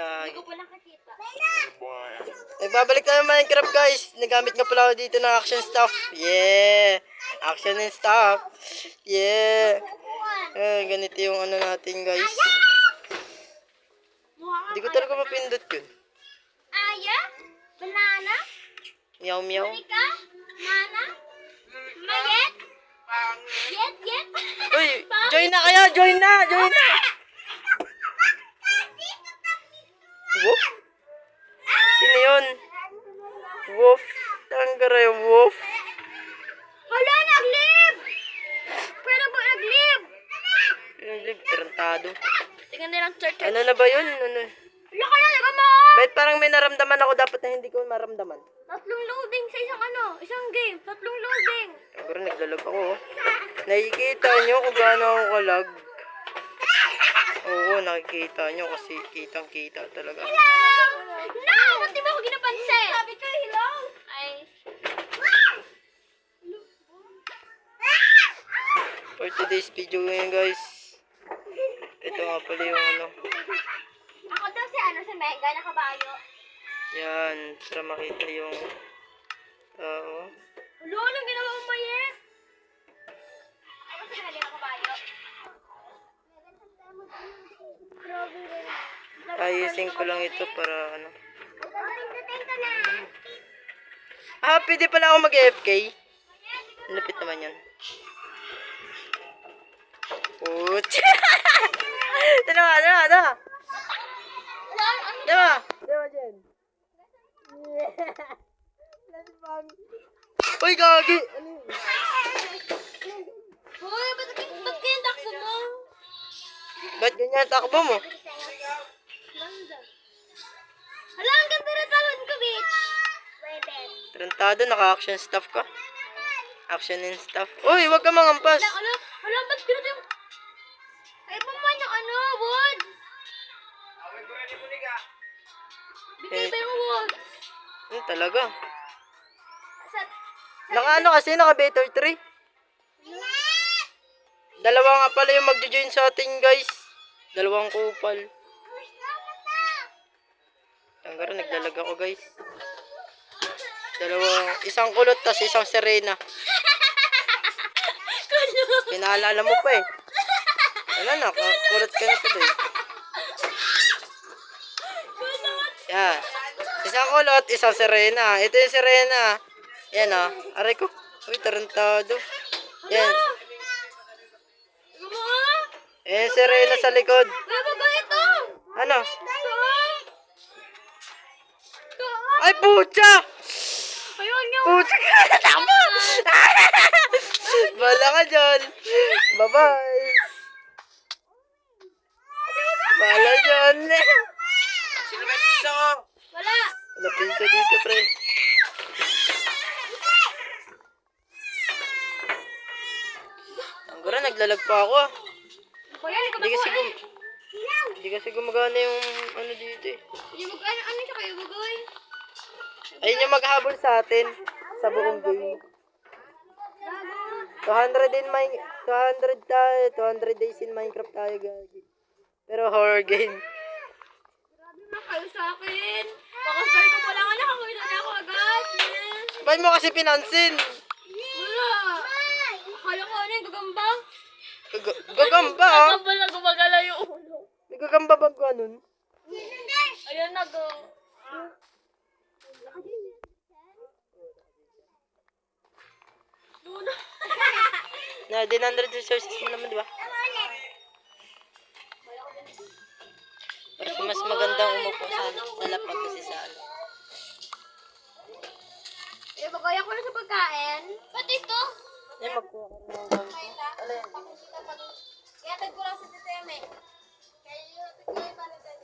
Hindi ko pala nakita. Nagbabalik na ng Minecraft guys. Nagamit nga pala ako dito ng action stuff. Yeah. Action and stuff. Yeah. Ganito yung ano natin guys. Hindi ko talaga mapindot yun. Aya? Banana? Meow meow. Monica? Mana? Mayet? Yet? Uy, join na kayo. Join na. Woof? Sino yun? Woof. Tanggara yung woof. Hala, nag-live! Pero ba nag-live? Nag-live, tarantado. Tingnan nilang church. Ano na ba yun? Ano? Laka na, laga mo! Bakit parang may naramdaman ako dapat na hindi ko maramdaman? 3 loading sa isang game. 3 loading. Pero naglalag ako. Nakikita nyo kung gaano ako kalag. Oo, nakikita nyo kasi kitang-kita talaga. Hello! No! Ba't di ba ako ginapansin? Sabi ko, hello? Ay. For today's video ngayon guys. Ito nga pala yung ano. Ako daw si Mega na kabayo. Yan, para makita yung tao. Hello, anong ginawa mo, Maye? Ako si Mega na kabayo. Ayusin ko lang ito para ano. Pwede pala ako mag-AFK. Lapit naman yan. Putz. Tama. Jen. Uy, gagi. Ano yun? Hoy, ba't kayong takbo mo? Ba't ganyan takbo mo? Hala, ang ganda na talon ko, bitch. Tarantado, naka-action stuff ka. Action and stuff. Uy, wag ka mangampas. Hala, ba't ganito yung... Ay, pa man yung wood. Binibay yung wood. Talaga. Sa... Naka naka better 3. Dalawa nga pala yung magjo-join sa atin guys. Dalawang kupal. Tanggara, naglalag ako guys. Isang kulot tas isang serena. Pinaalala mo pa eh. Wala na, kulot ka na tuloy. Yan. Isang kulot, isang serena. Ito yung serena. Yan o. Aray ko. Uy, tarantado. Yan. Yan yung serena sa likod. ito? Ano? Ay, pucha! Ayun yung... Pucha ka! Tama! Bala ka dyan. Bye-bye. Bala dyan. Sino ba pizza ko? Wala. Wala pizza dito, pre. Tanggara, naglalag pa ako ah. Hindi kasi gumagana yung ano dito eh. Ano siya kayo gagawin? Ayun yung maghabol sa atin sa buong game. 200 tayo, 200 days in Minecraft tayo gagi. Pero horror game. Grabe na kayo sa akin. Pakastart ko pa lang nakakita na ako agad. Ba't mo kasi pinansin? Wala. Akala ko ano yung gagamba. Gagamba ah? Gagamba na gumagala yung ulo. Nagagamba bang ganun? Ayan na go. Na, 100 resources mo naman, di ba? Pero mas magandang umupo sa lapag kasi sa ano. Bagaya ko na sa pagkain. Ba't ito? Magkuha ka ng ganito. Ano yan? Kaya tagko lang sa titeme. Kaya yung tagko para dyan.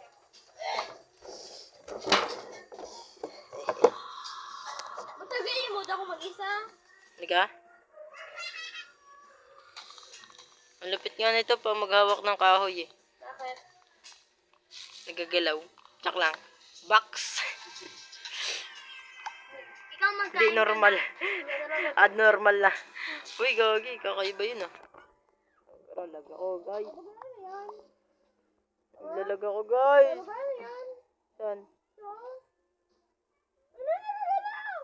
Matagayin mo ako mag-isa. Liga? Ang lupit nga nito pa maghawak ng kahoy eh. Bakit? Nagagalaw. Tsak lang. Box. Ikaw magkain. Hindi normal. Abnormal na. Uy, gagi. Kakaiba yun ah. Naglalag ako, guys. Naglalag ako, guys. Saan? Ano nagalaw?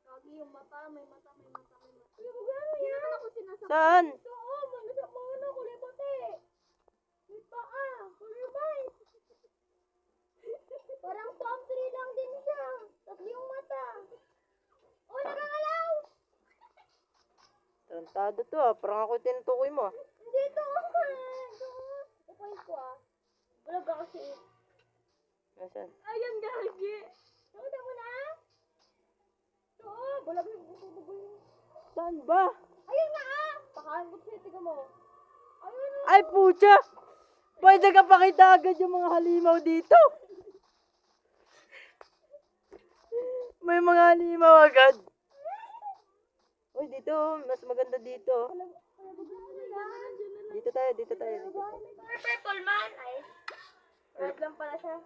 Lagi yung mata, may mata. Kuya Bugano, yan naman ako sinasaktan. Saan? Oo, manasaktan na kulay puti. May paa, kulay white. Parang palm tree lang din siya. Tatlo yung mata. Oh, nagagalaw! Tarantado to ah. Parang ako tinutukoy mo ah. Hindi to. Ito ko ah. Vlog ako si... Nasaan? Ayan, gagi. Nakita mo na? Oo, bulag yung bubugol. Saan ba? Ayun nga ah! Pakain ko sa'yo, tiga mo. Ayun ah. Ay, pucha! Pwede ka pakita agad yung mga halimaw dito. May mga halimaw agad. Uy, dito. Mas maganda dito. Dito tayo, dito tayo. Purple man. Ay. Red lang pala siya.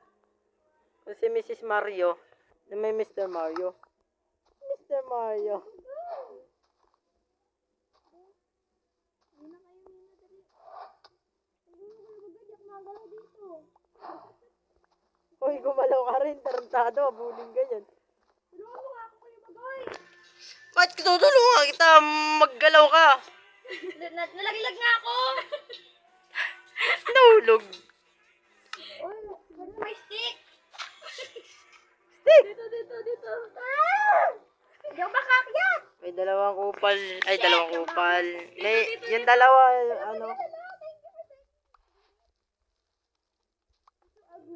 Kasi Mrs. Mario, na may Mr. Mario. Mr. Mario. Uy, gumalaw ka rin. Tarantado, abuling ka yan. Tulungan mo nga ako kayo bagoy. Ba't tutulungan kita? Maggalaw ka. Nalaglag nga ako. Nahulog. Uy, may stick. Stick! Dito. Ah! Hindi ako makakyat. May dalawang kupal. Ay, dalawang kupal. May, yung dalawa, ano.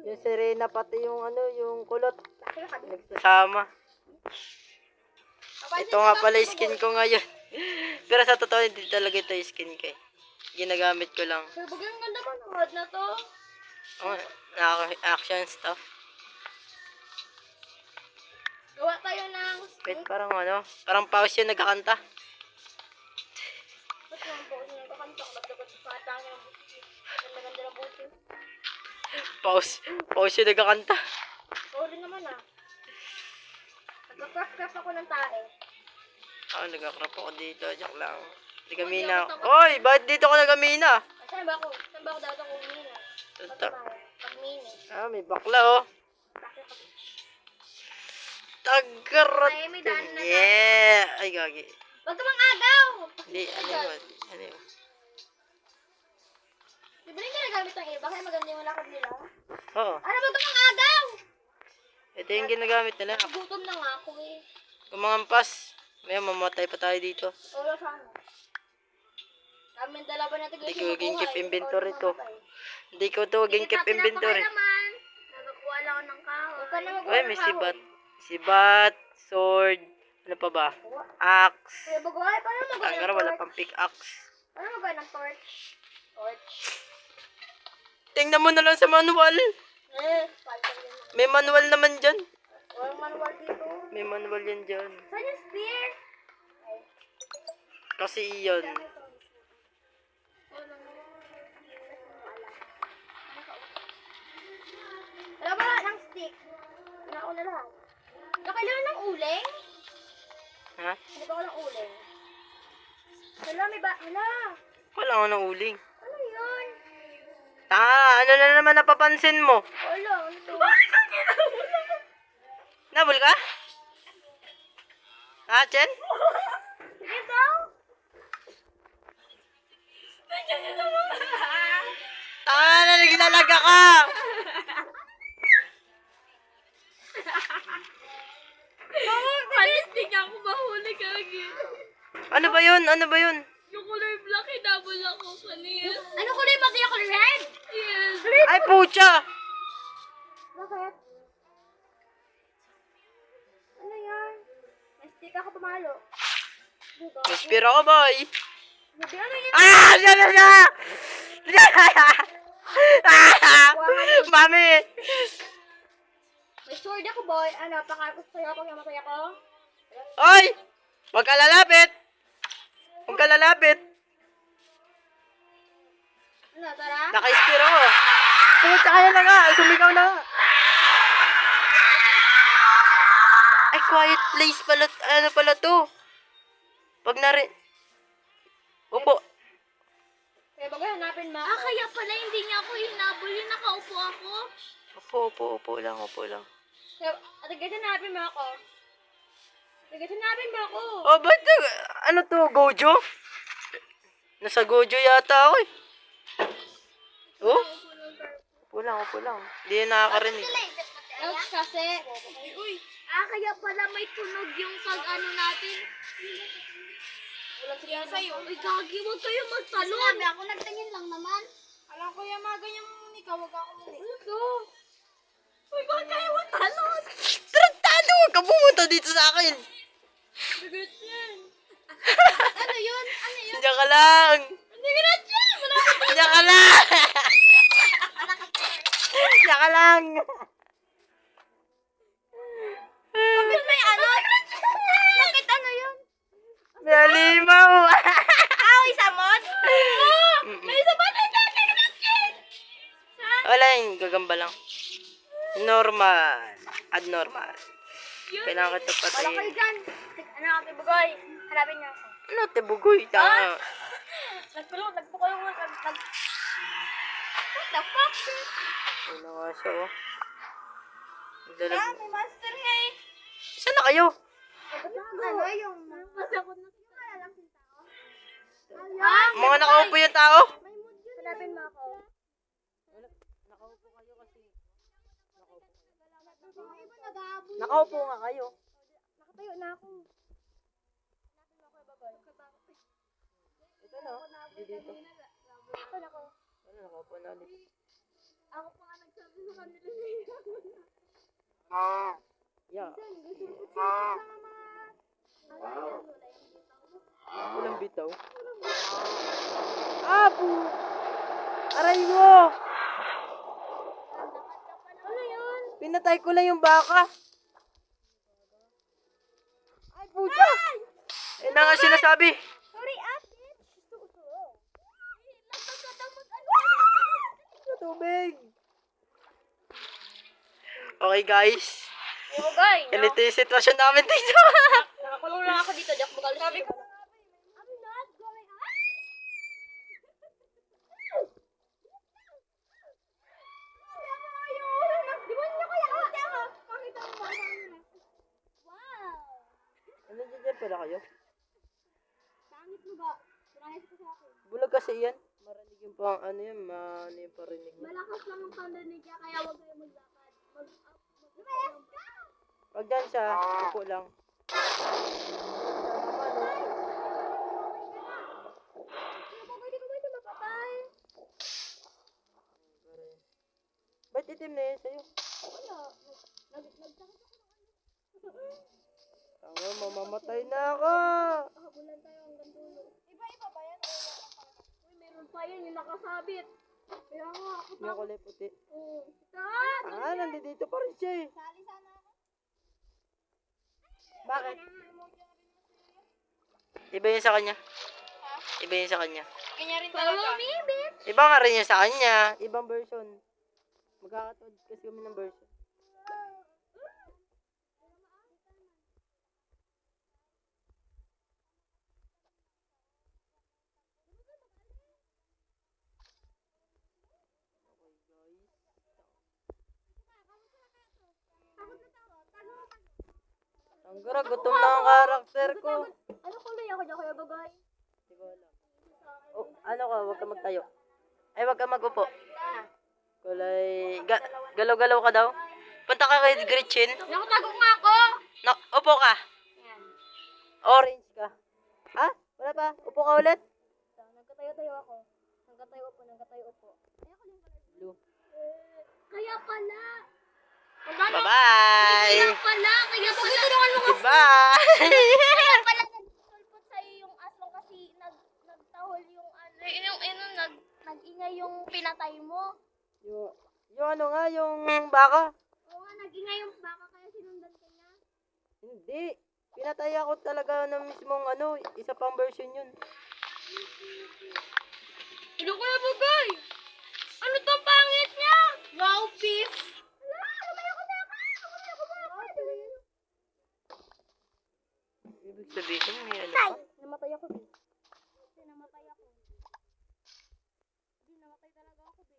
Yung Serena, pati yung ano, yung kulot. Nagsasama. Ito nga pala yung skin ko ngayon. Pero sa totoo, hindi talaga ito yung skin ko eh. Ginagamit ko lang. Sir, bagay ang ganda manood na to. Oh, action stuff. Gawa tayo ng Wait, parang ano, parang pause yung nagkakanta. ba't naman po kasi nagkakanta ko magdagot sa atang yung ganda ng buti. Pause yung nagkakanta. Sorry naman ah. Nagka-craft ako ng tae. Nagkakrap ako dito, joke lang. Nagamina ako. Hoy, bakit dito ka nagamina? Saan ba ako? Saan ba ako dapat ako umina? Pag-mini. May bakla oh. Tagarat. Ay, may daan na. Yeah. Ay, gagi. Huwag ka mang agaw! Hindi, ano yun? Ano yun? Di ba rin ginagamit ng iba? Kaya maganda yung lakad nila. Oo. Ano ba ka mang agaw? Ito yung ginagamit nila. Nagutom na nga ako eh. Kumampas. May mamatay pa tayo dito. Wala sana. Kami dalawa natin Hindi ko gingkip inventory to. Hindi ko to gingkip inventory. Nagakuha lang ako ng kahoy. Huwag ka na magkuha Uy, ng may kahoy. sibat. Sibat, sword, ano pa ba? Axe. Kaya bagoy, paano magawa ng Pero wala torch? pang pickaxe. Paano magawa ng torch? Torch. Tingnan mo na lang sa manual. Palpag yun. May manual naman dyan. Walang manual dito. May manual yan dyan. Saan yung spear? Kasi iyon. Wala ba ng stick? Wala ko na lahat. Nakailangan ng uling? Ha? Hindi ba ko ng uling? Hala, may ba? Hala! Wala ako ng uling. Ano yun? Ano na naman napapansin mo? Wala, ano to? Nabul ka? Ha, Chen? Sige daw! Nandiyan yun naman! Naglalaga ka! Halit di niya ako mahuli kagi. Ano ba yun? Ano ba yun? Yung color black, hinabol ako kanina. Ano kulay ba kaya color red? Yes. Ay, pucha! Bakit? Ano yan? May stick ako tumalo. Inspira ka, boy! Sabi, ano yan? Siya! Mami! May sword ako, boy. Ano, pakakos sa'yo pag namatay ako? Oy! Huwag ka lalapit! Huwag ka lalapit! Ano, tara? Naka-inspira ko. Pucha, kaya na nga! Sumigaw na nga! Ay, quiet place pala. Ano pala to? Pag nari... Upo. Kaya bagay, hanapin mo. Kaya pala hindi niya ako hinabol. Yung nakaupo ako. Upo lang, upo lang. Tagasanapin mo ako. Tagasanapin mo ako. Oh, ba't ano to, Gojo? Nasa Gojo yata ako eh. Oh? Upo lang. Hindi na nakakarinig. Ouch, kasi. Uy. Kaya pala may tunog yung pag-ano natin. Wala siya sa'yo. Uy, gagi, huwag kayo magtalon. Sinabi ako, nagtingin lang naman. Alam ko yung mga ganyan ikaw, huwag ako muli. Ano? Uy, bakit kayo magtalon? Tarantado! Huwag ka pumunta dito sa akin! Bigat yan. Ano yun? Diyan ka lang! Bigat yan! Diyan ka lang! Diyan ka lang! Bakit may ano? Bakit ano yun? May halimaw! Isa mod? May isa ba na natin? Wala yun, gagamba lang. Normal. Abnormal. Kailangan kita Wala kayo patayin. dyan. Ano ka, Tibugoy? Hanapin niyo ako. Ano, tibugoy? Tanga. Nagpo kayo nga. What the fuck? Ano nga siya, oh. May monster nga eh. Saan na kayo? Ano yung... Masakot na yung malalaking tao? Mga nakaupo yung tao? Hanapin mo ako. Nakaupo kayo kasi. Nakaupo nga kayo. Nakatayo na ako. Ito na, hindi dito. Saan ako? Ano, nakaupo na ulit. Ako pa nga nagsabi sa kanila. Yeah. Walang bitaw. Apo! Aray mo! Ano yun? Pinatay ko lang yung baka. Ay, pucha! Eh na nga sinasabi. Sorry, ate. Suso. Tubig. Okay, guys. Tibugoy. Ganito yung sitwasyon namin dito. Nakakulong lang ako dito. Diyak magalis. Sabi ko. I'm not going out. Di ba niya kaya ate ako? Pakita mo ba? Wow. Ano dyan pala kayo? Pangit mo ba? Pinahit ko sa akin. Bulag kasi yan. Marinig yung pang ano yan, ano yung parinig mo. Malakas lang ang pandinig niya kaya huwag kayo maglakad. Wag dyan siya, upo lang. Pwede ko ba ito mapatay? Ba't itim na yun sa'yo? Wala. Nagsakit ako ng Tanga, mamamatay na ako! Habulan tayo hanggang dulo. Iba-iba ba yan? Uy, meron pa yan yung nakasabit. Kaya nga ako Yung kulay puti. Stop! Nandito pa rin siya eh. Sali sana ako. Bakit? Iba yun sa kanya. Iba yun sa kanya. Kanya rin talaga. Follow me, bitch! Iba nga rin yun sa kanya. Ibang version. Magkakatod kasi kami ng version. Tanggara, gutom na ang karakter ko. Ano kulay ako dyan, Kuya Bagay? Hindi ko alam. Oh, ano ka, huwag ka magtayo. Ay, huwag ka mag-upo. Kulay, galaw-galaw ka daw. Punta ka kay Gretchen. Nakatago nga ako! Upo ka. Yan. Orange ka. Ha? Wala pa? Upo ka ulit? Nagkatayo-tayo ako. Nagkatayo upo. Ay, ako yung color Blue. Kaya pala. Bye-bye! Kaya pala. Tulungan mo nga. Goodbye! Kaya pala nagsulpot sa'yo yung aslong kasi nagtahol yung nag-ingay yung pinatay mo. yung ano nga, yung baka. Oo nga, nag-ingay yung baka kaya sinundan ka niya. Hindi. Pinatay ako talaga ng mismong ano, isa pang version yun. Ano Kuya Bagay? Ano to pangit niya? Wow, beef! Ibig sabihin, may ano Tay! pa? Namatay ako, be. Namatay ako. Namatay talaga ako, be.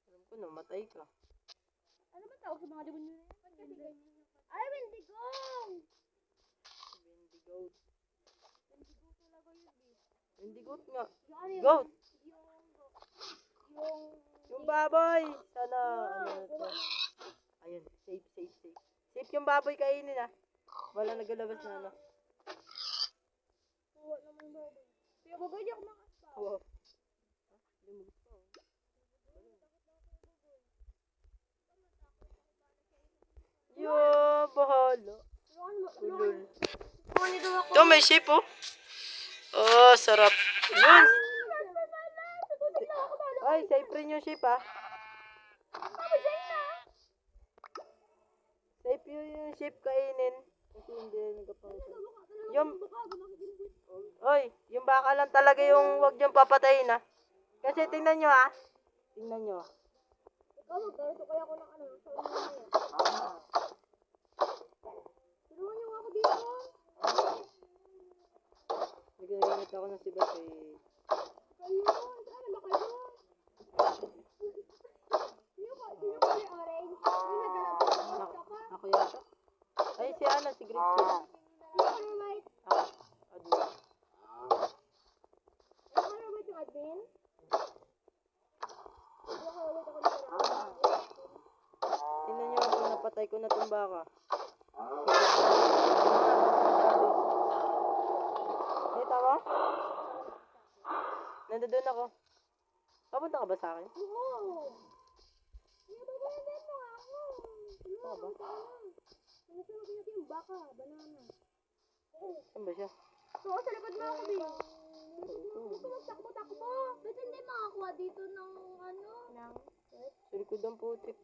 Alam ko, namatay ka. Ano ba tawag sa mga demonyo na yan? Kasi ganyan yung... Ay, Wendigo! Wendigo. Wendigo talaga yun, eh. Wendigo nga. Yung ano yun? Goat. Yung... Yung baboy. Sana, ano to. Ayun, safe, safe, safe. Safe yung baboy kainin ah. Wala nagalabas na ano. Tuwa naman baboy. Kaya bagoy di ako makaspa. Wow. Lumabas pa oh. Yo, bahala. Ulul. Tulungan nito ako. Ito, may shape oh. Oh, sarap. Yun. Ay, safe rin yung shape ah. Safe yung shape kainin. Kasi hindi nagkapangit. Yung... Oy, yung baka lang talaga yung wag niyong papatayin ah. Kasi tingnan nyo ah. Tingnan nyo. Ikaw, magkaroon kaya ako ng ano, sa ulo na yan. Tulungan niyo ako dito. Nag-iingat ako ng sibat eh. Kayo, saan ba kayo? Sino ba yung orange? Yung naglalabas ka pa? Ako yata. Ay, si ano, si Gretchen. Sino ba yung white? Ah, admin. Ano ba yung admin? Tingnan nyo kung napatay ko na itong baka. Kita mo? Nandoon ako. Papunta ka ba sa akin? Oo. Kaya babayaran mo ako. Saan ka ba? Nasa natin yung baka, banana. Saan ba siya? Oo, sa likod mo ako, Bin. Takbo. Ba't hindi makakuha dito ng ano? Sa likod ang putik.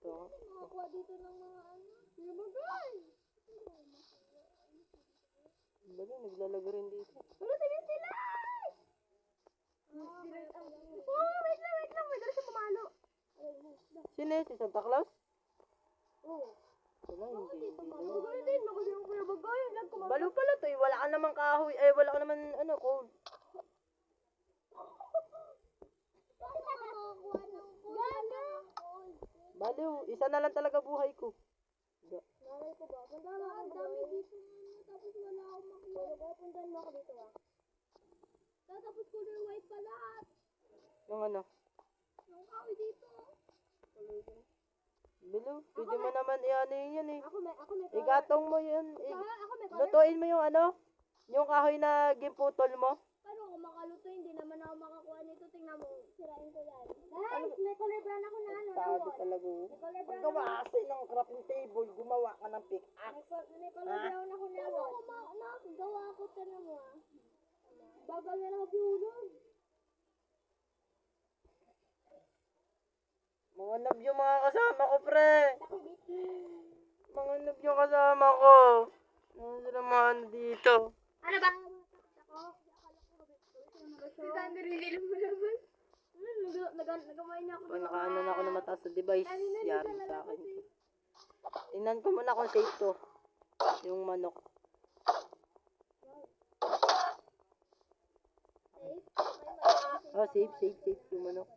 Ito. Hindi makakuha dito ng mga ano? Lumagay! Bali, naglalaga rin dito. Pero sige sila! Wait lang. May dala siya pamalo. Sino yun? Si Santa Claus? Oo. Wala, hindi. Bagay din, kasi yung kuya bagay. Balo pala to eh. Wala ka namang kahoy. Eh, wala ka naman, ano, cold. Baliw, isa na lang talaga buhay ko. Naray ko ba? Ang dami dito. Tapos wala akong makuha. Puntahan mo ako dito ah. Tapos color white pa lahat. Yung ano. Yung kahoy dito. Baliw, pwede mo naman i-ano yun yan eh. Ako may Igatong mo yun. Ako may color. Lutuin mo yung ano. Yung kahoy na gimputol mo. Paano ako makaluto? Hindi naman ako makakuha nito. Tingnan mo. Sirain ko yan. Guys, may color brown ako na ano. Tado talaga. May color brown Paggawa kasi ng crafting table, gumawa ka ng pickaxe. May color brown ako na ano. Nakagawa ako na mo ah. Bagal na lang hulog. Mga noob yung mga kasama ko, pre. Mga noob yung kasama ko. Ano sila mga ano dito? Ano ba? Si Sander, hindi lang mo naman. Nagamay niya ako. Pag nakaano na ako ng mataas sa device, yari sa akin. Tingnan ko muna kung safe to. Yung manok. Oh, safe yung manok.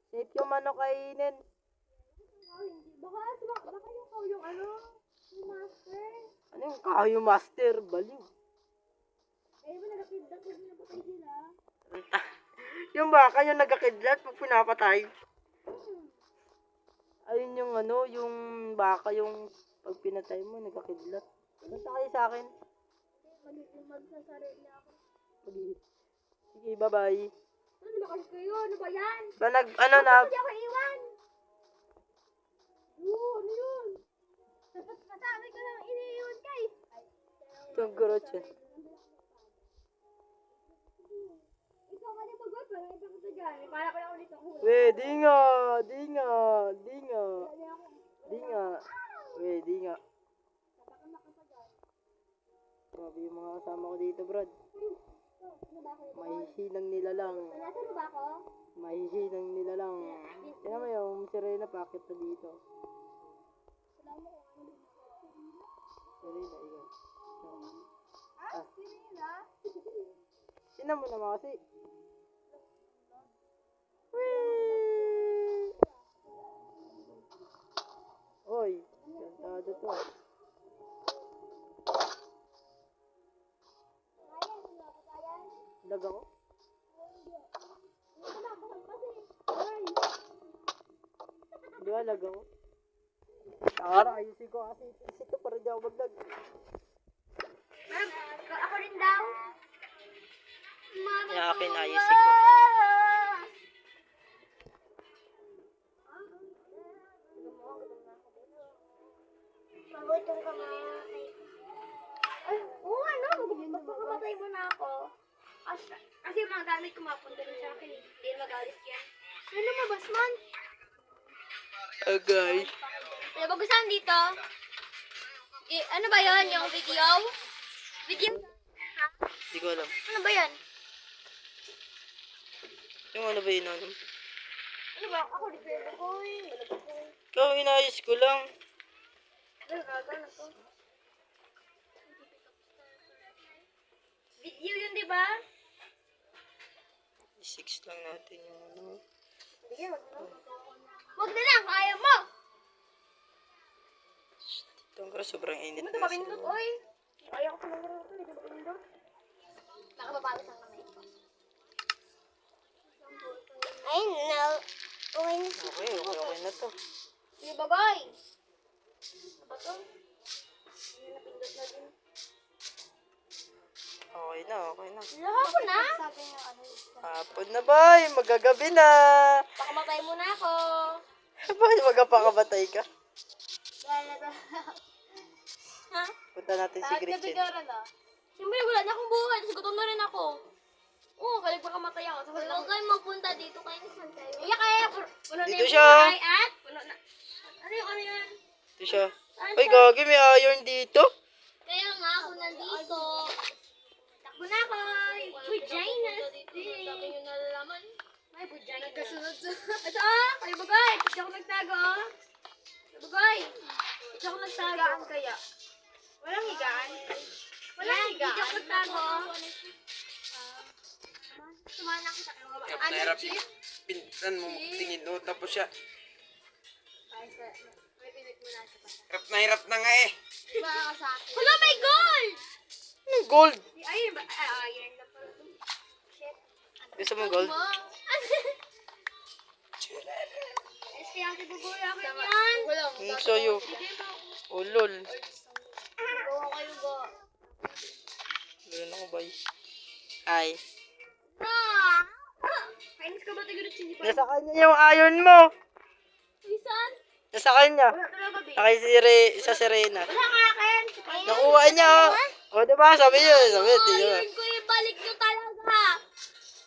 Safe yung manok kainin. Baka yung ano? Yung master. Ano yung kayo master? Baliw. Eh, ba nagkakidakid na patay sila? Yung baka yung nagkakidlat pag pinapatay. Ayun yung ano, yung baka yung pag pinatay mo, nagkakidlat. Basta kayo sa akin. Magsasari niya ako. Sige, bye-bye. Ano ba kasi kayo? Ano ba yan? Ba ano na? Hindi ako iwan. Ano yun? Masabi ko lang iniiwan guys. Itong gurot yun. Ikaw ka niya pagod. Parang ito ko sa dyan. Para ko lang ulit ako. Di nga. Di nga. Grabe yung mga kasama ko dito, brad. Mahihinang nila lang. Nasaan ba ako? Mahihinang nila lang. Tingnan mo yung sirena, pakit na dito. Sirena, ikaw. Sirena? Tingnan mo naman kasi. Whee! Delikado to. Lag ako? Di ba lag ako? Tara, ayusin ko kasi isip ko para di ako maglag. Ako rin daw. Yung akin, ayusin ko. Magutom ka mga Ay, oo ano, magpapatay mo na ako. Kasi yung mga gamit ko mapunta rin sa akin. Hindi mag-alis yan. Ano lumabas man? Oh, guys. Ano ba gusto dito? Ano ba yan? Yung video? Video? Ha? Hindi ko alam. Ano ba yan? Yung ano ba yun alam? Ano ba? Ako dito yung bagoy. Ikaw, inayos ko lang. Ano to? Video yun, di ba? 6 lang natin yung ano. Sige, wag na. Wag na lang, kaya mo! Itong kara, sobrang init Ano na ito, mapindot, oy! Ayaw ko lang ito, hindi ba mapindot? Nakababalas ang kamay ko. Ay, no. Okay na to. Sige, bagay! Ano ba to? Hindi napindot na din. Okay na. Lahapon na? Sabi niya, ano Hapon na bay, magagabi na. pakamatay mo na ako. Bay, magapakabatay ka. Wala na. Ha? Punta natin si Gretchen. na. Siyempre, wala na akong buhay. Kasi gutom na rin ako. Oo, kalig pakamatay ako. Huwag kayo magpunta dito kayo ni Santay. Iya kaya, puno na Dito yung siya. buhay at puno na. Ano yan? Ito siya. Ay, gagi, may iron dito. Kaya nga ako nandito. Takbo na ako. Vagina. Sabi nyo nalalaman. Ay, vagina. Nagkasunod sa... Ito kayo bagay. Hindi ako nagtago Kayo bagay. Hindi ako nagtago. Higaan kaya? Walang higaan? Walang higaan? Hindi ako nagtago. Sumana kita. Ano, chip? Pinsan mo, tingin mo, tapos siya. May pinag mo na siya pa. Hirap na nga eh. Diba ako sa akin? Hala, may gold! Anong gold? Ayun ba? Ayun na pala. Shit. Gusto mo gold? Es kaya si Bugoy ako yan. Ang sa'yo. Ulol. Gawa kayo ba? Ganun ako, bay. Ay. Kainis ka ba tayo sini pa? Nasa kanya yung iron mo. Isan? Nasa kanya. Wala talaga ba? Nakay sa Serena. Wala nga akin. Nakuha niya. O, diba? Sabi niyo. Diba? Ayun ko ibalik nyo talaga.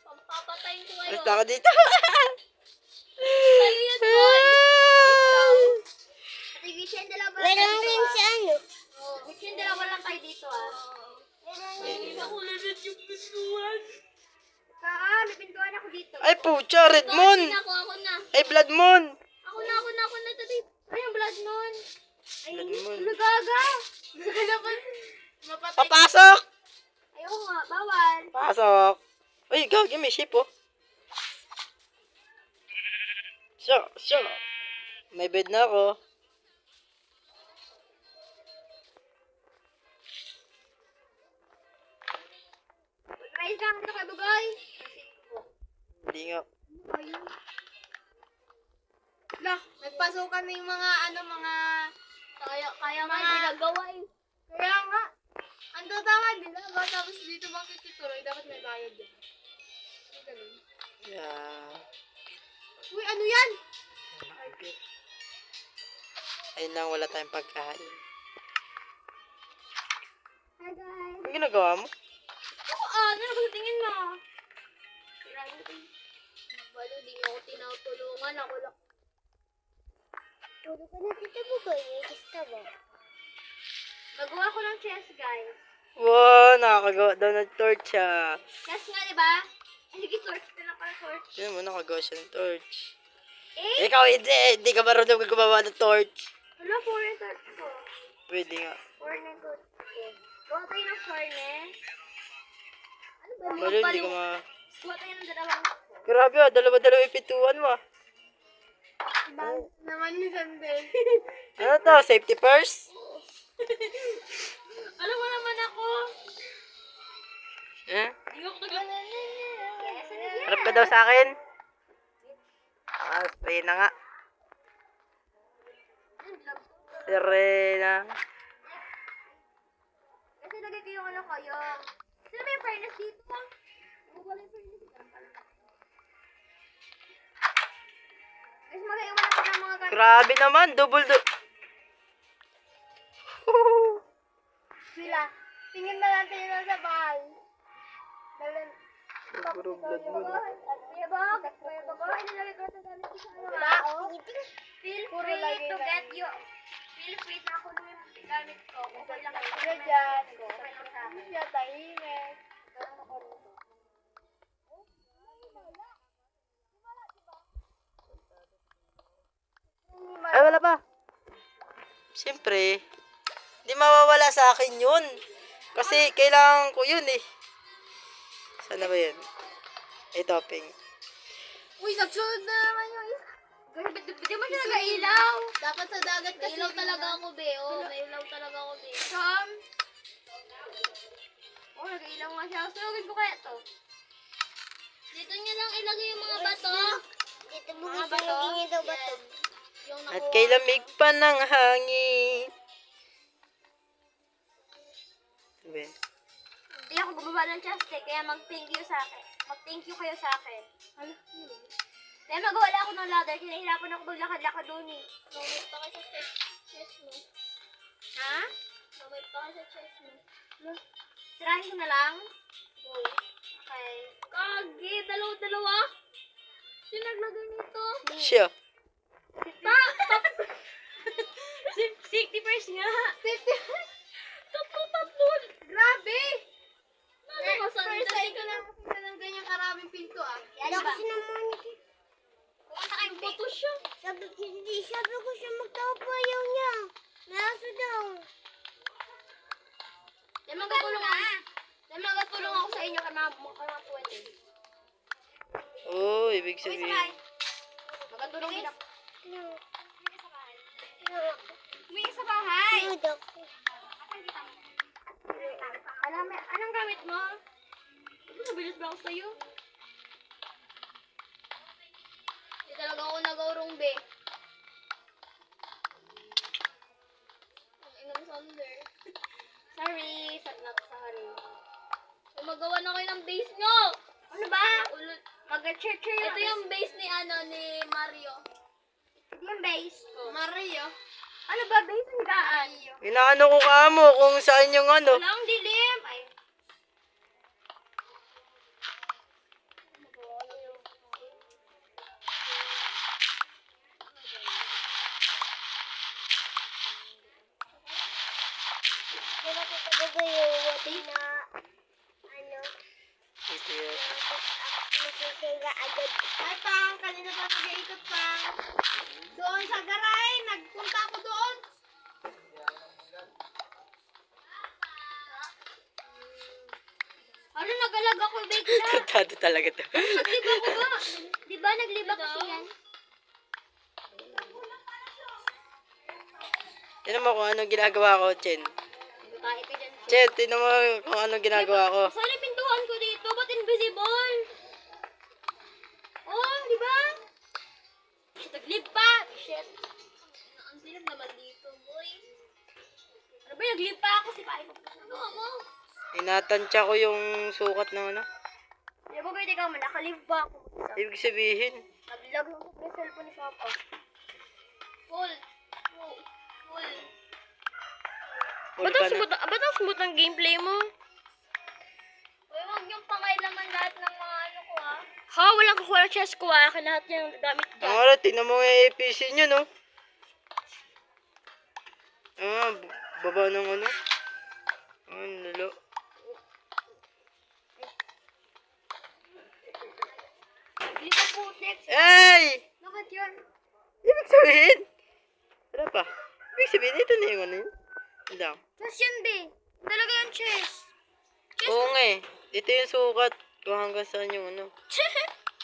Pampapatayin ko kayo. Basta ako dito. Kayo yan, boy. Ate Gretchen, dalawa lang kayo dito, Gretchen, dalawa lang kayo dito, Hindi ako lalat yung pintuan. May pintuan ako dito. Ay, pucha. Red Moon. Ako na. Ay, Blood Moon. Ako na, tabi. Ay, yung blood moon. Ay, Blood moon. nagaga. Mapatay. Papasok. Ayoko nga, bawal. Pasok. Uy, gagi, may ship, oh. So. May bed na ako. Rice ka nga kay Bugoy. Hindi nga. Lah, nagpasukan na yung mga kaya nga ginagawa eh. Kaya nga. Ando tama ginagawa tapos dito makikituloy dapat may bayad yan. Ganun. Yeah. Uy, ano yan? Ayun lang, wala tayong pagkain. Hi guys. Ano ginagawa mo? Ano ba sa tingin mo? Balo, di mo ako tinutulungan. Ako lang. Puro ka na dito mo ba? Gusto mo? Magawa ko ng chess, guys. Wow, nakakagawa daw ng torch, ah. Chess nga, di ba? Sige, torch. Ito na pala torch. Tignan mo, nakagawa siya ng torch. Eh? Ikaw, hindi ka marunong gumawa ng torch. Wala, foreign torch ko. Pwede nga. Foreign torch ko. Gawa tayo ng furnace. Ano ba? Malo, hindi ka ma... Gawa tayo ng dalawang. Grabe, ah. Dalawa-dalawa yung pintuan mo, ah. Naman ni Sandel. Ano to? Safety first? Alam mo naman ako. Eh? Hindi ako Yes. Harap ka daw sa akin? Spray na nga. Serena. Kasi lagay ko yung ano kayo. Sino ba yung fairness dito? Wala yung fairness dito. Guys, magayon mo na po ng mga ganito. Grabe naman, double Sila. Tingin na natin yun sa bahal. Dalan. Puro blood mo na. Kuya Bog. Ay, nilagay ko ito gamit ko sa ano. Feel free to get you. Feel free na ako nung yung gamit ko. Okay lang ako. Okay lang sa akin. Siya, tahimik. Ay, wala pa. Siyempre, di mawawala sa akin yun. Kasi kailangan ko yun eh. Sana ba yun? Ay, topping. Uy, nagsunod na naman yung isa. Di mo siya nag-ailaw. Dapat sa dagat kasi. May ilaw talaga ako, be. Oo, may ilaw talaga ako, be. Sam? Oo, nag-ailaw nga siya. Sunugin ko kaya to. Dito niya lang ilagay yung mga bato. Dito mo mga bato. Niya daw bato. At kay lamig pa ng hangin. Sabi. Hindi ako bumaba ng chopstick, kaya mag-thank you sa akin. Mag-thank you kayo sa akin. Ano? Kaya magawala ako ng ladder, kinahirapan ako maglakad-lakad doon eh. Mamit pa kayo sa chest mo. Ha? Mamit pa kayo sa chest mo. Sirahin ko na lang? Go. Okay. Kagi, dalawa-dalawa? Sino naglagay nito? Siya. Safety first nga. Safety first? Tatlo. Grabe! First time ko lang kasi ng ganyang karaming pinto ah. Ano kasi naman ni Kumanta kayong boto siya. Sabi ko siya magtapayaw niya. Nasa daw. Magkatulong ako sa inyo kaya mga puwete. Oh, ibig sabihin. Magkatulong din ako. Umiyak sa bahay. Anong gamit mo? Nabilis ba ako sa'yo? Hindi talaga ako nag-aurong, be. Ang inang Sander. Sorry. Sorry. Magawa na kayo ng base nyo. Ano ba? Mag-cheer-cheer yun. Ito yung base ni Mario. Ito yung base ko. Mario? Ano ba? Base ng daan? Inaano ko ka mo kung saan yung ano. Walang dilim. Ay. Diba ko talaga yung wati na ano, Ito yun. masisira agad. Ay, Pang, kanina pa nag-iikot, Pang. Doon sa garay, nagpunta ako doon. Ano, nag-alag ako, bigla. Tado talaga to. Nagliba ko ba? Di ba nagliba kasi yan? Tinan mo kung anong ginagawa ko, Chen. Kahit ka dyan. Chen, tinan mo kung anong ginagawa ko. Saan yung pintuan ko dito? Ba't invisible? Oh, di ba? Shit, naglib pa. Shit. Ang silap naman dito, boy. Ano ba, naglib pa ako si Pai. Ano mo? Inatansya ko yung sukat ng ano. Di ba, pwede ka man, nakalib ba ako? Ibig sabihin. Naglag ng cellphone ni Papa. Full. Ba't ang smooth ang gameplay mo? Uy, huwag yung pangailaman lahat ng mga ano ko ha. Ha, walang kukuha ng chest ko ha. Akin lahat yung gamit dyan. Ang oras, tinan mo yung APC nyo, no? Baba ng ano? Lalo. Hindi ka putik. Ay! Bakit yun? Ibig sabihin? Wala pa. Ibig sabihin, ito na yung ano yun. Lang. Chest yun, be. Talaga yung chest. Oo nga eh. Ito yung sukat kung hanggang saan yung ano.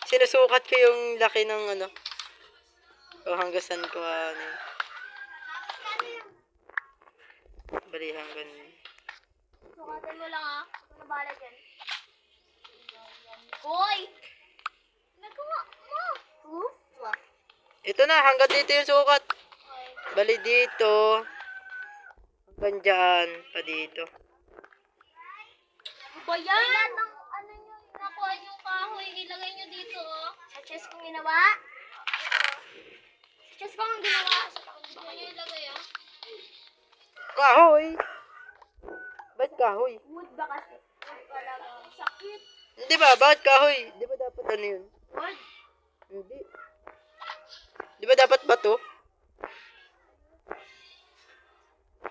Sinusukat ko yung laki ng ano. O hanggang saan ko ano. Bali hanggang. Sukatin mo lang ah. Ako na bahala dyan. Boy! Nagawa mo! Oof! Ito na, hanggang dito yung sukat. Bali dito. Hanggang dyan. Pa dito. Ano ba yan? Kailan ng ano nyo, nakuha yung kahoy, ilagay nyo dito oh. Sa chest kong ginawa? Sa chest kong ginawa. Sa kung nyo ilagay oh. Kahoy! Ba't kahoy? Wood ba kasi? Wood talaga. Sakit. Hindi ba? Bakit kahoy? Di ba dapat ano yun? Wood? Hindi. Di ba dapat bato?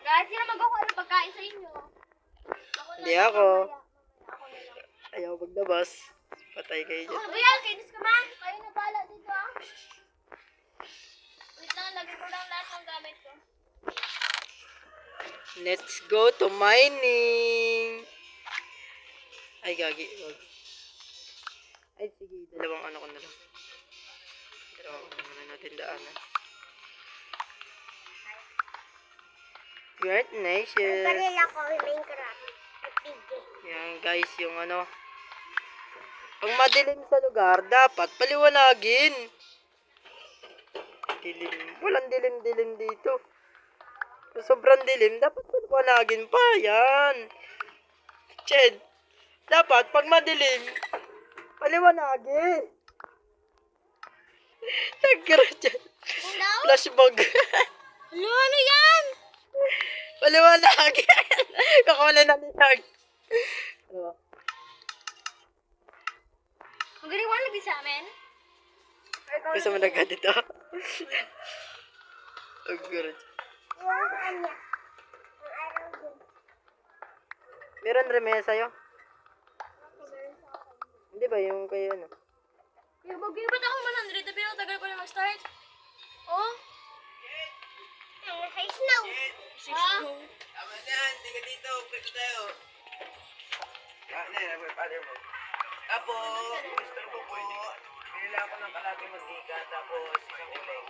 Guys, sino mag-ako ng pagkain sa inyo? Hindi ako. Ayaw maglabas. Patay kayo dyan. Ano ba yan? Kinis ka man? Kayo na bala dito ah. Wait lang, lagay ko lang lahat ng gamit ko. Let's go to mining. Ay, gagi. Wag. Ay, sige. Dalawang ano ko na lang. Dalawang ano na natin daanan. Great nations. ako Minecraft. Yan guys, yung ano. Pag madilim sa lugar, dapat paliwanagin. Dilim. Walang dilim-dilim dito. Kung sobrang dilim, dapat paliwanagin pa. Yan. Ched. Dapat, pag madilim, paliwanagin. Nagkara dyan. Hello? Flashbag. Hello, ano yan? Paliwanagin. Kakawala na ni Lord. Ano? Ang galing mo lagi sa amin? Gusto mo nagka dito? Ang gurad. Meron remesa sa'yo? Hindi ba yung kayo ano? Yung bagay ba't ako 100 na pinatagal ko na mag-start? Oh? Sa snow. Ha? Tama na, hindi ka dito. Pwede tayo. Father mo. Apo, Mr. ko po. Pinila ako ng kalating mantika. Tapos isang uling.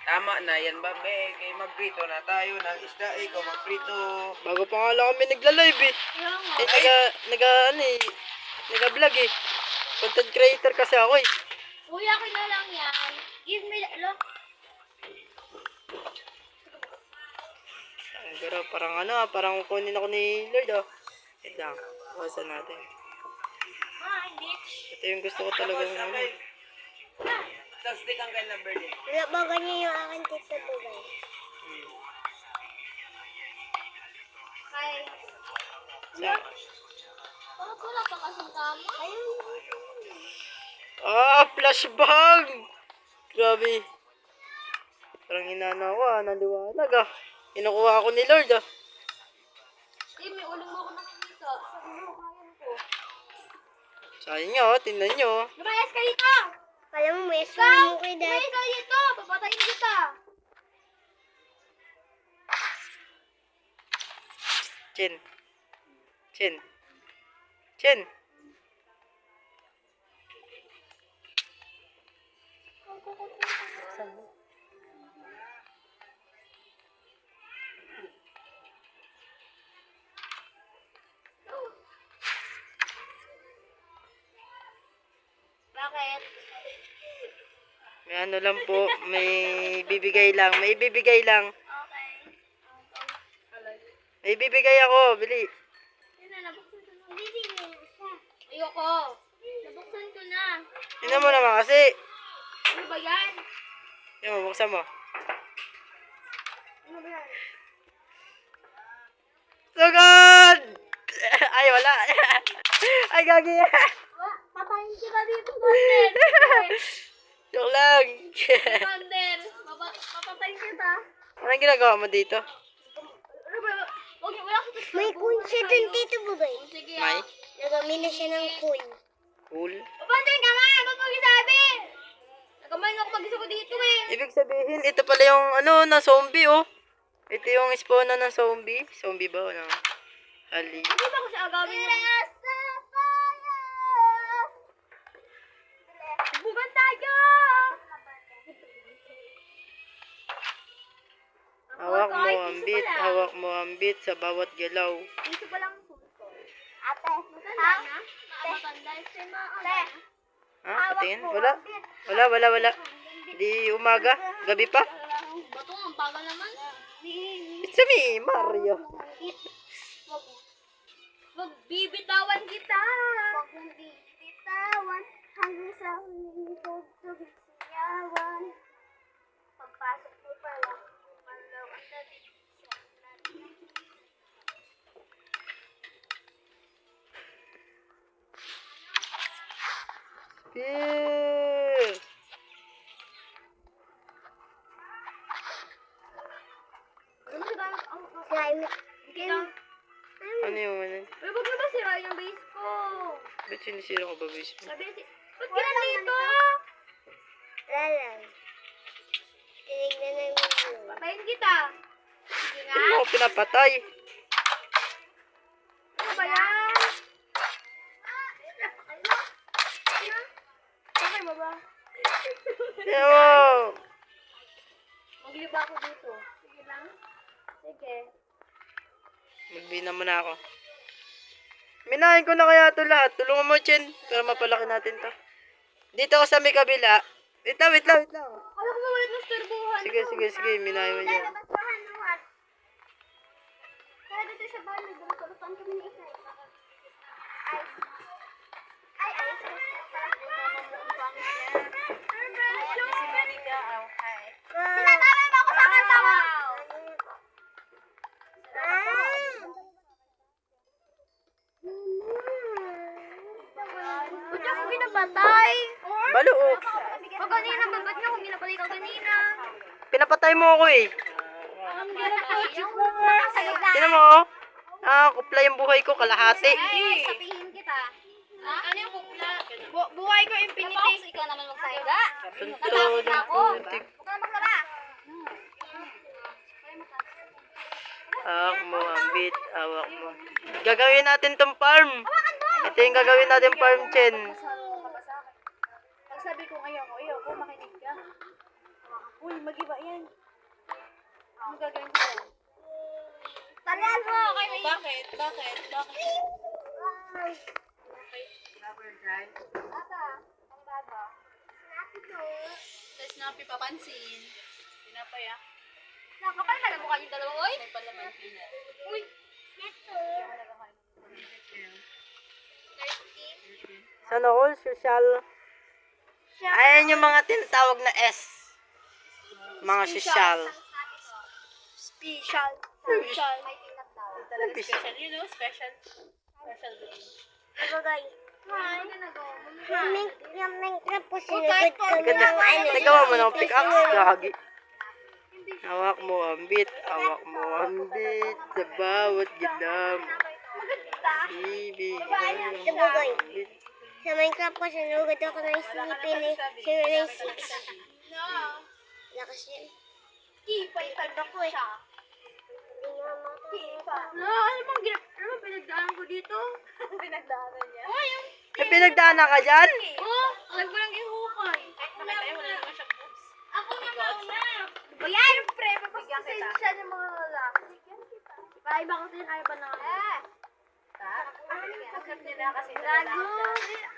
Tama na yan, babe. Kaya magprito na tayo ng isda. Ikaw magprito. Bago pa nga lang kami nagla-live eh. Kaya nga. Nag-vlog eh. Content creator kasi ako eh. Kuya, akin na lang yan. Give me, look. Pero parang ano parang kukunin ako ni Lord ah. Wait lang. Bawasan natin. Hindi. Ito yung gusto ko talaga ng Tapos stick ang kay number din. Wala ba ganyan yung akin tito Dugay? Hi. Sa, Bakit wala pa kasang kama? flashbang! Grabe. Parang inana ko naliwanag ah. Kinukuha ako ni Lord ah. May uling mo ako nakikita. Sabi mo, kaya ko. Sayang nyo, tingnan nyo. Lumayas ka dito! Kala mo, may mo kay Dad. Lumayas ka dito! Papatayin kita! Chin. Chin. Chin. Bakit? May ano lang po, may bibigay lang. May bibigay lang. Okay. May bibigay ako, bili. Yun na, nabuksan ko na. Hindi, ayoko. Nabuksan ko na. Tingnan mo naman kasi. Ano ba yan? Yan mo, buksan mo. Ano ba yan? Sugod! Ay, wala. Ay, gagi. Patayin kita dito, Thunder. Joke lang. Thunder. Papatayin kita. Anong ginagawa mo dito? Ano ba? Wala ko sa May kunsi dun dito, bugay. Sige May? Nagamit na siya ng kun. Cool. Papantin ka nga! Ba't pag-isabi? Nagamay na ako pag-isa ko dito eh. Ibig sabihin, ito pala yung na zombie oh. Ito yung spawnan ng zombie. Zombie ba? Ano? Hali. Hindi ba ko siya agawin yun? Bugan tayo! Hawak mo ang beat, hawak mo ang beat sa bawat galaw. Piso pa lang ang phone ko. Ate, matanda na? Matanda, ate. Ha? Patingin? Wala. Di umaga? Gabi pa? Bato, ang bagal naman. It's me, Mario. Magbibitawan kita. Huwag mong bibitawan hanggang sa huling tugtog siyawan. Pagpasok mo pa lang, malaw ang dating sa natin. Spear! Slime. Ano yung ano? Uy, huwag na ba sirain yung base ko? Ba't sinisira ko ba base mo? Ba't ka nandito? Lalang. Tinignan na yung video. Patayin kita. Sige nga. Ano ako pinapatay? Ano ba yan? Okay mo ba? Ewo! Magliba ako dito. Sige lang. Sige. Magbina mo na ako. Minahin ko na kaya ito lahat. Tulungan mo, Chen. Para mapalaki natin to. Dito ako sa may kabila. Wait lang. Alam ko ulit ng storbuhan. Sige. Minahin mo dyan. Kaya dito sa bahay, nagdulutan kami ni Ikay. Ay, Tinatawag mo ako sa kanta mo! Ba't niyo ako pinapatay? Balo, oh. O kanina, ba't niyo ako pinapatay ka kanina? Pinapatay mo ako eh. Ang gano'n po, Sino mo, oh? Kupla yung buhay ko, kalahati. Ay, sabihin kita. Ano yung kupla? Buhay ko infinity. Ikaw naman magsahiga. Tunto ng putik. Huwag ka na maglaba. Hawak mo ang beat, hawak mo. Gagawin natin tong farm. Ito yung gagawin natin farm, Chen. Pag sabi kong ayoko, makinig ka. Uy, mag-iba yan. Ano gagawin ko yan? Talian mo! Bakit? Ata, ang bago. Snappy to. Snappy papansin. Pinapaya. Nakapal ka na mukha yung dalawa, oy. May palaman peanut. Uy, neto. Sana all social. Ayan yung mga tinatawag na S. Mga social. Special. May pinat daw. Talaga special. You know, special. Special green. Bagay. Hi. Yung tapos sinugod kami Ganda. ng ano. Nagawa mo ng pickaxe, gagi. Hawak mo ang beat, hawak mo ang beat sa bawat gilam. Ibigay Ito bagay. Sa Minecraft ko, sinugod ako ng sleepy na 096. Lakas yun. Ipalitag ako eh. Ano bang pinagdaan ko dito? Pinagdaanan niya. Oh, yung... May pinagdaanan ka dyan? Oh, alam ko lang ihukay. Nakita mo, wala naman siyang boobs. Ako na mauna. Ba yan, pre? Papasasensya siya ng mga lalaki. Paiba ko din, ayaw ba na kami? Kasap nila kasi Gago.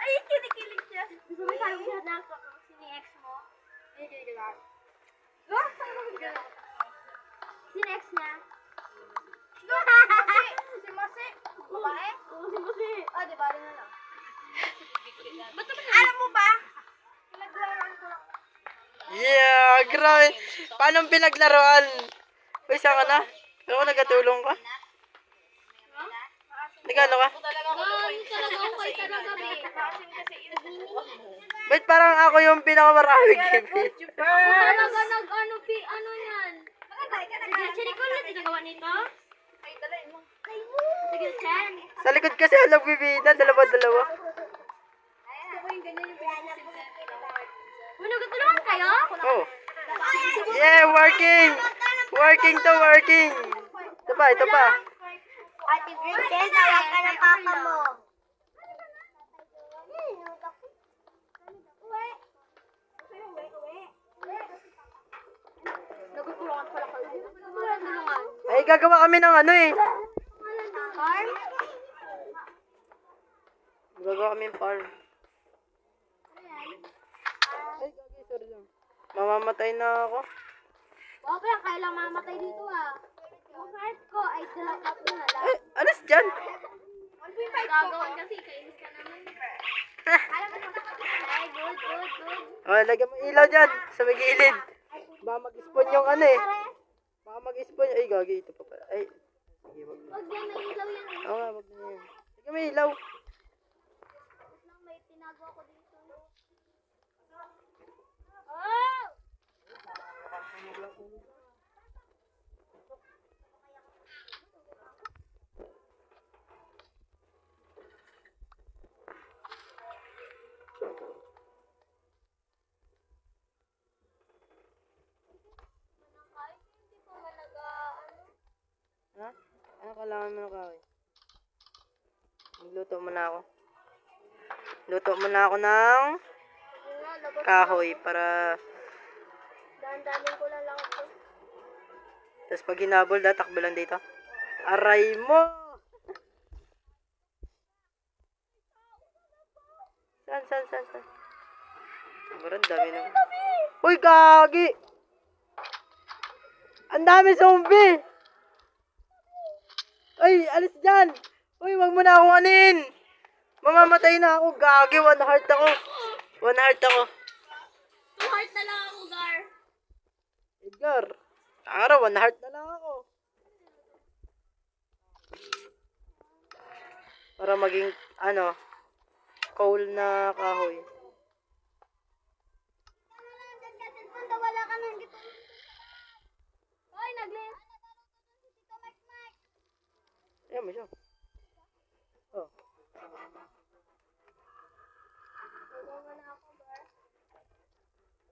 Ay, kinikilig siya. Gusto mo sabi siya na sino ex mo? Hindi, diba? Sino ex niya? Si Mose. Babae? Oo, si Mose. Ah, di ba? Rin na lang. Alam mo ba? Pinaglaruan ko lang. Yeah, grabe. Paano pinaglaruan? Uy, saan ka na? Pero nagatulong ka? Nagano ka? Talaga ako Talaga ako kay talaga, babe. Ba't parang ako yung pinakamaraming game? Talaga nag-ano, ano yan? Si Nicole na tinagawa nito? Ay, dalain mo. Sige, Chan. Sa likod kasi alam bibida, dalawa-dalawa. Gusto ko yung ganyan yung pinag-isinset. Uy, nagtulungan kayo? Oh. Yeah, working! Working. Ito pa. Ate Princess, tawag ka ng papa mo. Nagtulungan pala kayo. gagawa kami ng ano eh. Farm? Gagawa kami ng farm. Ay, gagi, sorry lang. Mamamatay na ako. Wow, kaya kailang mamatay dito ah. Yung heart ko ay drop up na lang. Eh, alis dyan. Gagawin kasi, kainis ka naman. Alam mo, ay, good. Oh, lagyan mo ilaw dyan sa may gilid. Baka mag-spawn yung ano eh. Baka mag-spawn. Ay, gagi, ito pa pala. Ay, sige, wag na. Huwag yan, may ilaw yan eh. Oo nga, wag na yan. Lagyan mo ilaw. Wait lang, may tinago ako dito. Oh! Kahit hindi ko man Ha? Ano kailangan mo na kawin? Magluto muna ako. Luto muna ako ng kahoy para dahan-dahanin ko lang ito. tapos pag hinabol takbo lang dito. Aray mo! San? Parang dami na. Uy, gagi! Ang dami zombie! Uy, alis dyan! Uy, wag mo na akong anin! Mamamatay na ako, gagi! One heart ako! 2 heart na lang ako, Gar. Edgar, araw, 1 heart na lang ako. Para maging, coal na kahoy. Wala ka nang gito. Hoy, naglis. Ayan mo siya. Oh.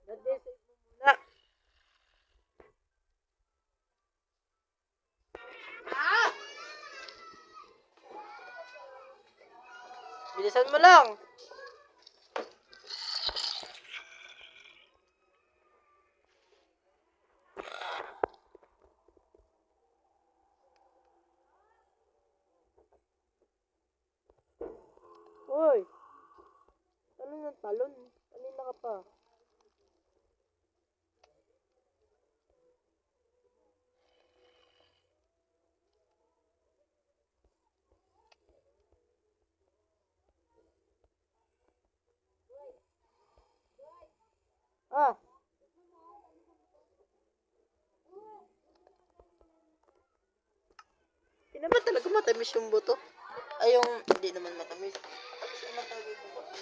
Nag-save mo muna. Bilisan mo lang. Hoy. Talon ng talon. Kanina ka pa. Ah. Hindi naman talaga matamis yung buto. Ay, yung hindi naman matamis. Matamis yung matamis yung buto.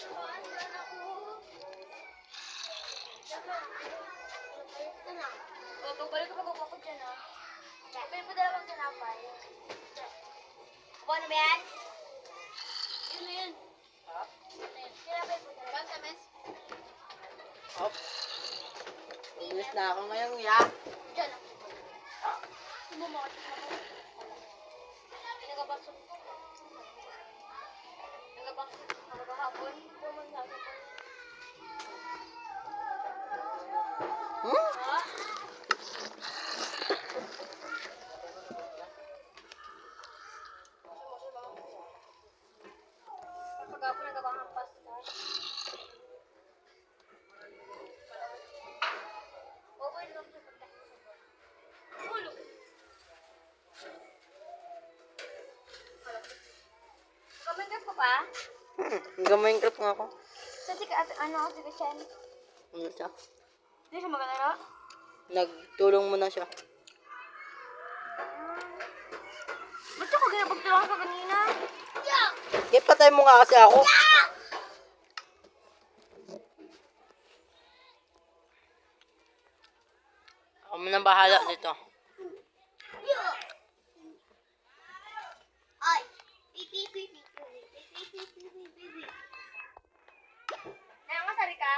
Pagbalik ko magkakapag dyan ah. Pwede mo dalawang tinapay. Kuha na ba yan? Yun na yun. Tinapay po dalawa. Bang tamis? Hop. Inis na ako ngayon, ya. Dyan ah. Sumumakot mo. Nagabakso. Nagabahapon. Pumunta sa Hmm? Pagkapo nagabahang pasta. Over lang sa pagkain. Ulo. Comment ko pa? Nag-Minecraft nga ako. Sa tika, ano, si Vicen? Ano siya? Hindi siya maganda. Nagtulong mo na siya. Ba't ako ginapagtulungan ka kanina? Sige, patay mo nga kasi ako. Ako mo nang bahala dito. Ay! Nakamasari ka?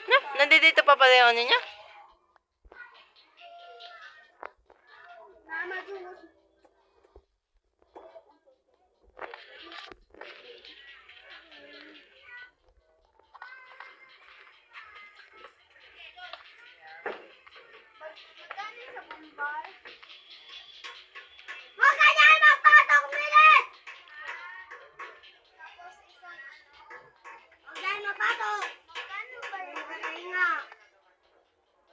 Na, nandito pa pala yung ano niya. Huwag ka dyan magpatok, bilis! Huwag dyan magpatok! Magkano nga?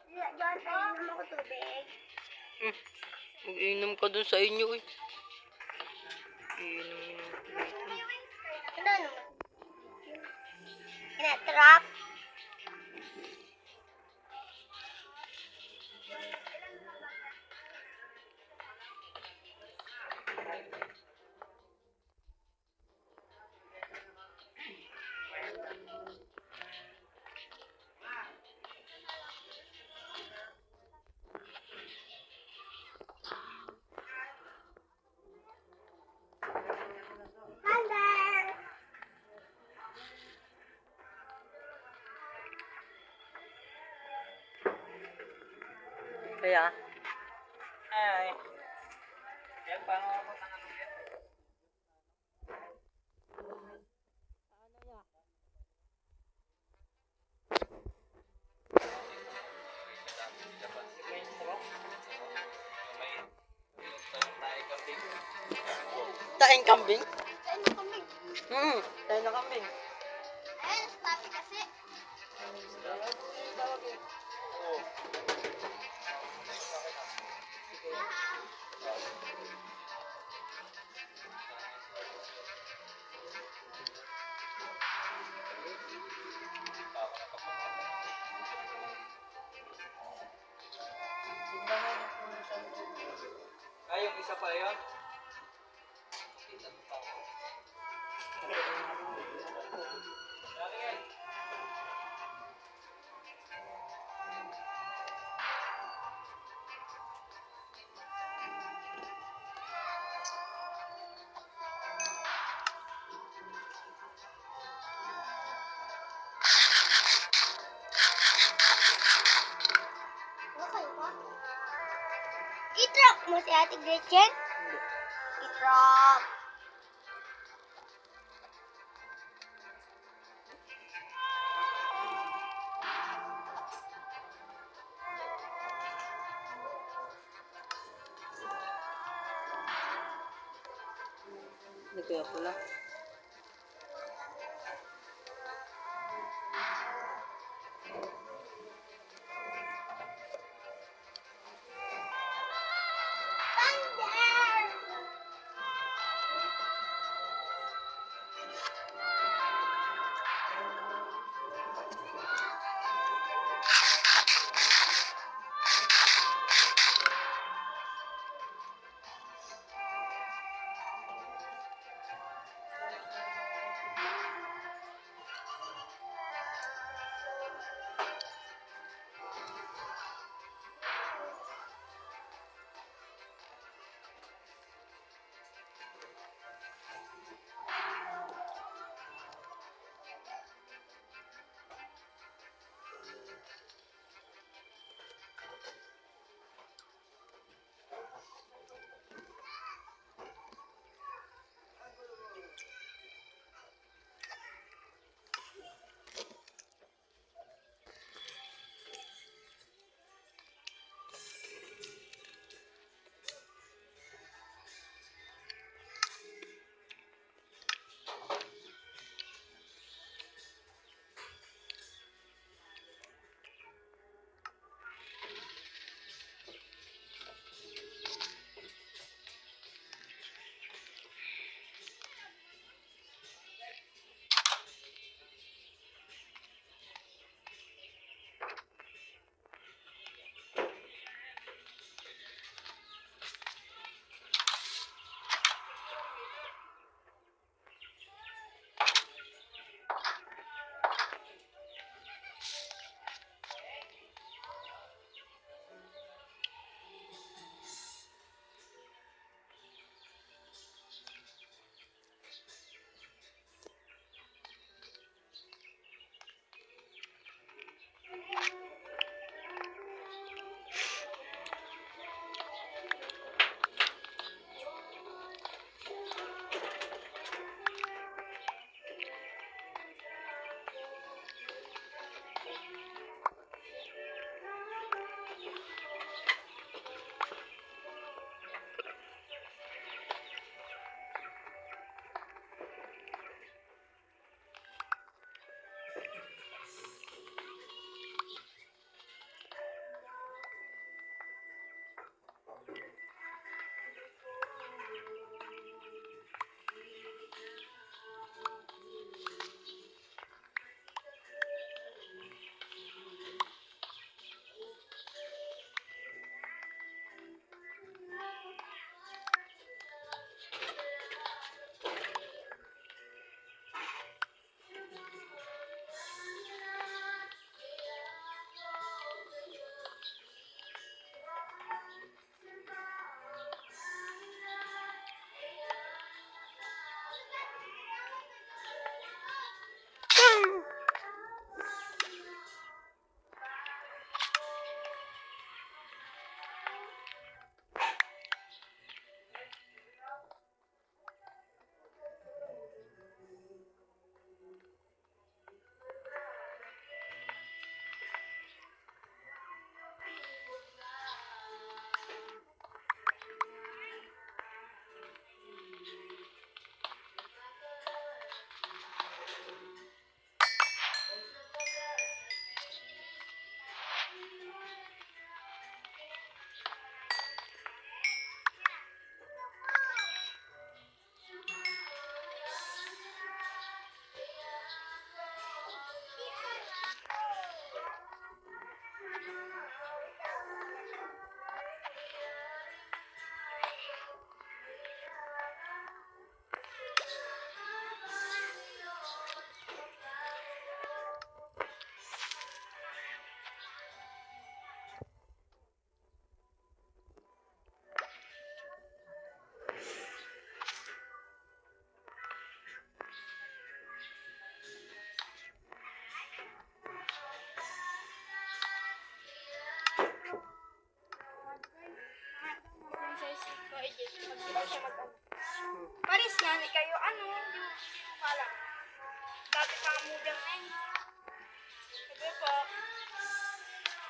Diyan, painom ako tubig. Mag-inom ka dun sa inyo eh. Inom. Ano naman? Ina-trap? Thunder! Kaya, Ay. Yan, paano ako ng ano yan? taing kambing. Ano kami? Taing na kambing. Ayun, papi kasi. Ay, yung isa pa yun? Okay ba? I-drop mo si Ate Gretchen? I-drop. Hindi kaya pala.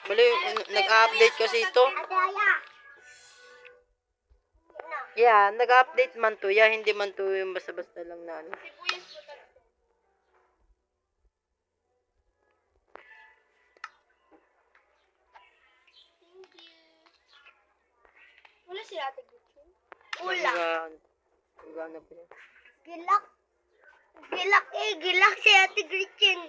Bali, nag-update kasi ito. Ate Aya. Yeah, nag-update man to. Yeah, hindi man to yung basta-basta lang na ano. Wala si Ate Gretchen. Gana pa yan. Gilak. Gilak si Ate Gretchen.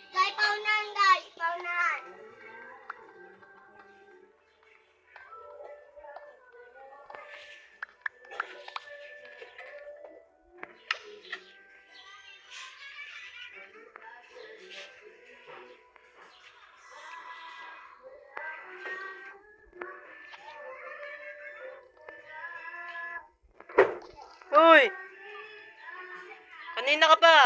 Guys, paunahan guys. Paunahan. Uy! Kanina ka pa.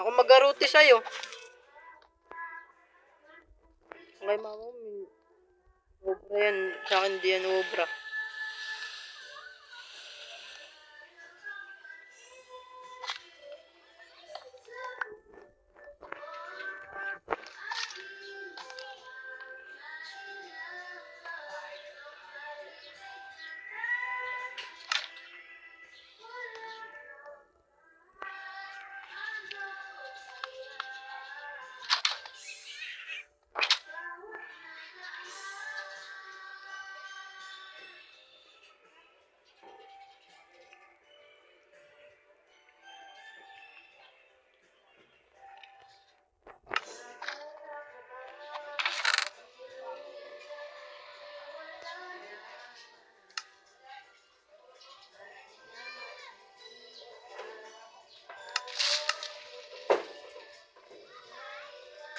Ako mag-aruti sa'yo. Kay mama, obra yan. Sa akin di yan obra.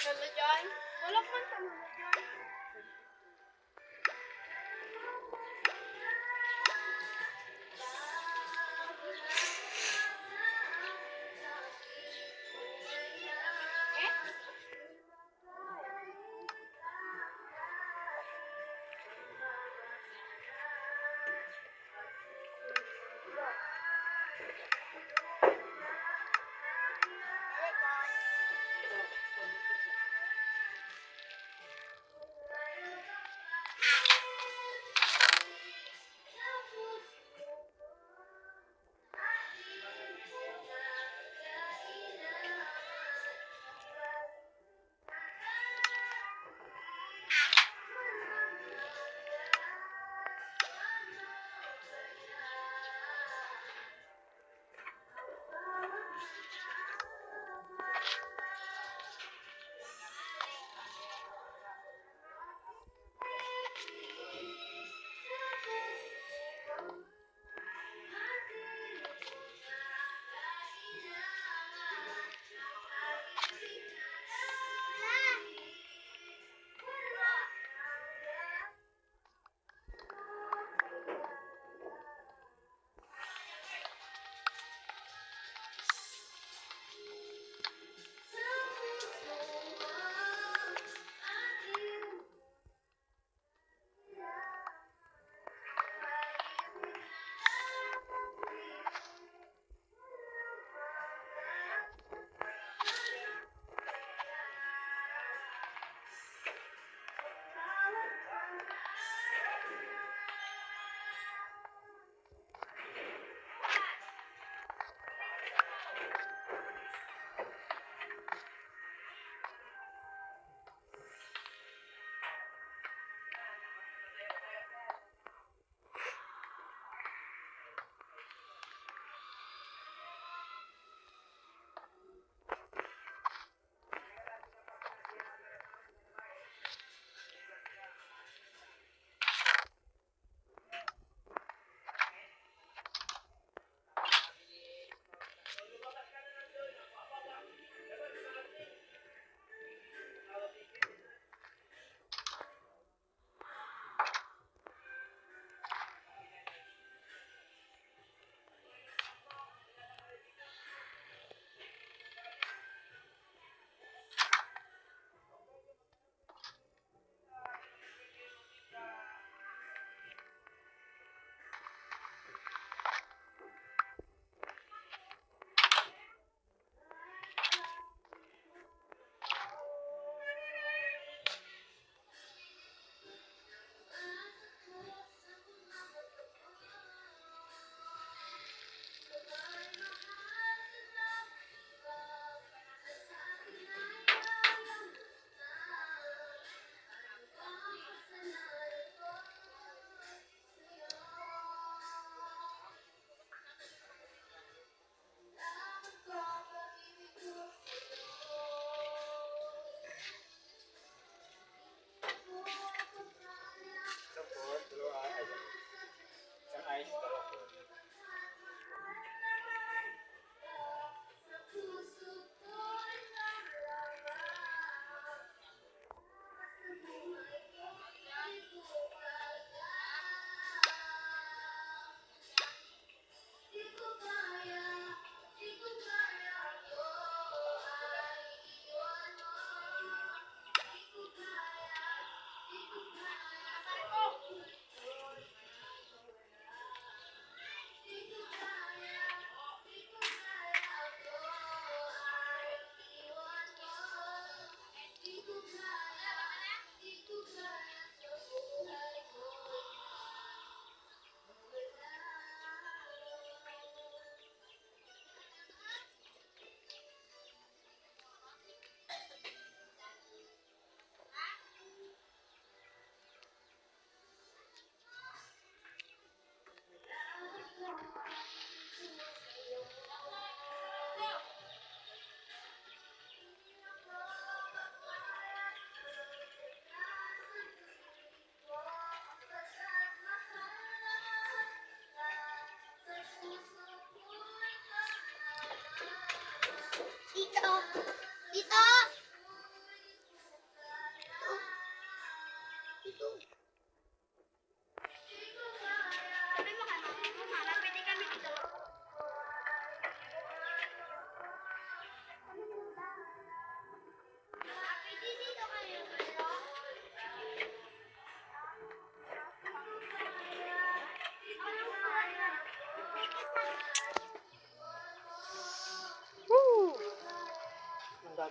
Ano dyan? Wala man tanong dyan.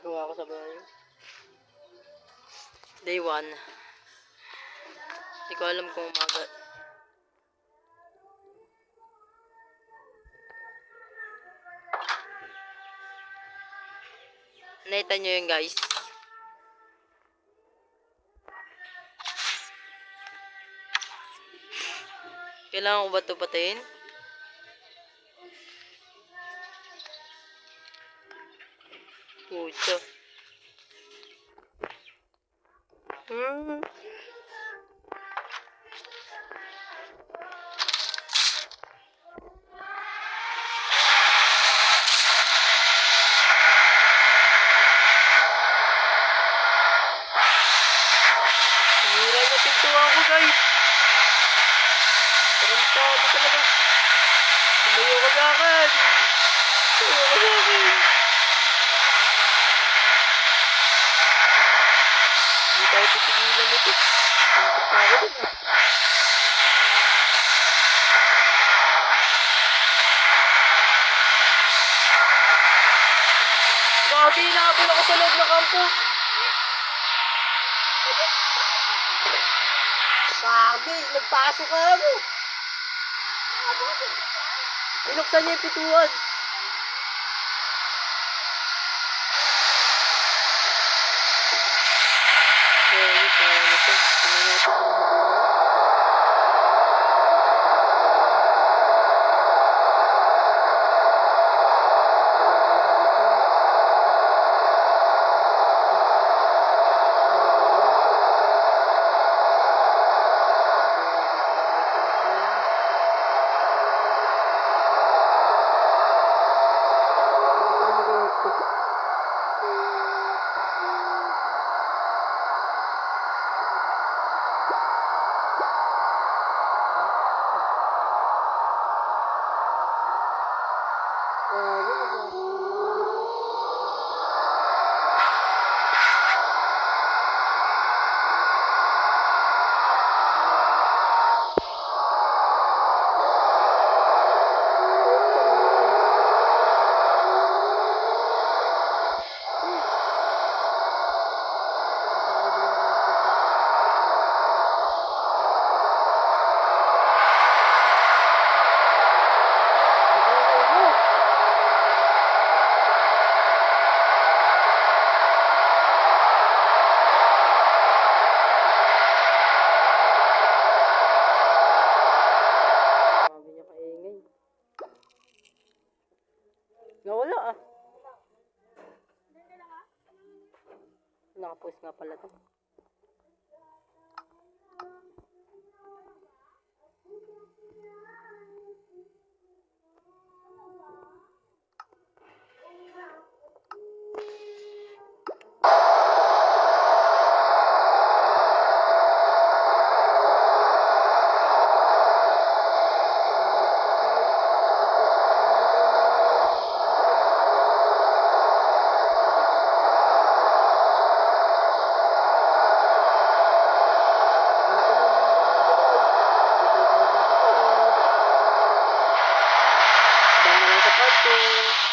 ginagawa ko sa bahay. Day 1. Hindi ko alam kung umaga. Nakita nyo yun guys. Kailangan ko ba ito patayin? Pucha. Sinira niya pintuan ko guys. Tarantado talaga. Tumayo ka sa akin. Tumayo ka sa akin. Hindi tayo titigilan nito. Suntok pa ako dun ah. Grabe, inaabol ako sa loob ng kampo. Grabe, nagpasok ka mo. Binuksan niya yung pituan. Grabe, parang ito. Tingnan natin kung mahabulan. Nawala ah. Nakapost nga pala to. Hanggang na lang sa part 2.